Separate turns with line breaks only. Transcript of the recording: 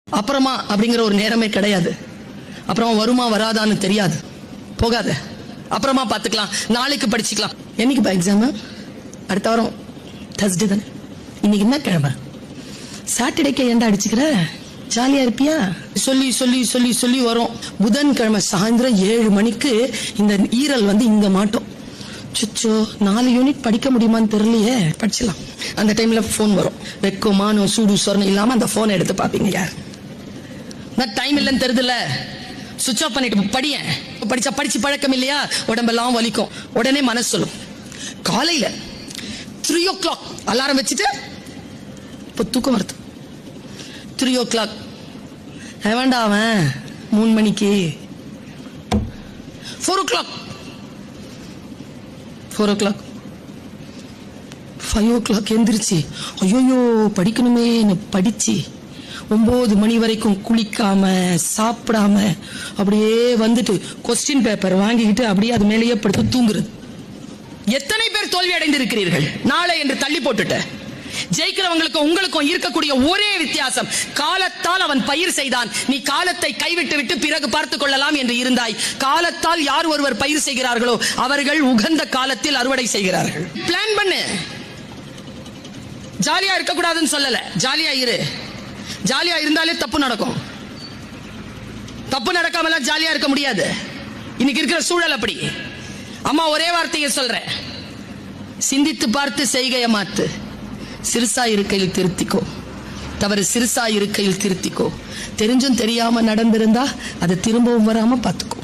அப்புறமா அப்படிங்கிற ஒரு நேரமே கிடையாது. அப்புறமா வருமா வராதான்னு தெரியாது. போகாத, அப்புறமா பார்த்துக்கலாம், நாளைக்கு படிச்சுக்கலாம். என்னைக்குப்பா எக்ஸாம்? அடுத்த வாரம் தர்ஸ்டே தானே. இன்னைக்கு என்ன கிழமை? சாட்டர்டேக்கு ஏன்டா அடிச்சுக்கிற? ஜாலியா இருப்பியா? சொல்லி சொல்லி சொல்லி சொல்லி வரும். புதன்கிழமை சாயந்தரம் 7 மணிக்கு இந்த ஈரல் வந்து இங்க மாட்டோம். சுச்சோ 4 யூனிட் படிக்க முடியுமான்னு தெரியலையே. படிச்சலாம். அந்த டைம்ல போன் வரும். வெக்கமான சூடு சொரணம் இல்லாம அந்த போனை எடுத்து பாப்பீங்க. யார் டைம் இல்லைன்னு தெரியுதுல்ல, சுவிட்ச் ஆஃப் பண்ணிட்டு படிய. படிச்சா படிச்சு பழக்கம் இல்லையா, உடம்பெல்லாம் வலிக்கும். உடனே மனசு சொல்லும். காலையில 3 o'clock அலாரம் வச்சுட்டு இப்போ தூக்கம் வருது. 3 o'clock வேண்டாம், அவன் 3 மணிக்கு 4 o'clock 5 o'clock எந்திரிச்சு ஐயோ படிக்கணுமே படிச்சு 9 மணி வரைக்கும் குளிக்காம சாப்பிடாம அப்படியே வந்துட்டு கொஸ்டின் பேப்பர் வாங்கிக்கிட்டு அப்படியே அது மேலேயே படுத்து தூங்குறது. எத்தனை பேர் தோல்வி அடைந்திருக்கிறீர்கள்? நாளை என்று தள்ளி போட்டுட்ட. ஜெயிக்கிறவங்களுக்கும் உங்களுக்கும் இருக்கக்கூடிய ஒரே வித்தியாசம், காலத்தால் அவன் பயிர் செய்தான், நீ காலத்தை கைவிட்டு விட்டு பிறகு பார்த்துக் கொள்ளலாம் என்று இருந்தாய். காலத்தால் யார் ஒருவர் பயிர் செய்கிறார்களோ அவர்கள் உகந்த காலத்தில் அறுவடை செய்கிறார்கள். பிளான் பண்ணு. ஜாலியா இருக்க கூடாதுன்னு சொல்லல, ஜாலியா இரு. ஜாலியா இருந்தாலே தப்பு நடக்கும். தப்பு நடக்காம ஜாலியா இருக்க முடியாது. இன்னைக்கு இருக்கிற சூழல் அப்படி. அம்மா ஒரே வார்த்தையை சொல்றேன், சிந்தித்து பார்த்து செய்கையை மாத்து. சிறுசா இருக்கையில் திருத்திக்கோ, தவறு சிறுசா இருக்கையில் திருத்திக்கோ. தெரிஞ்சும் தெரியாம நடந்திருந்தா அது திரும்பவும் வராம பாத்துக்கோ.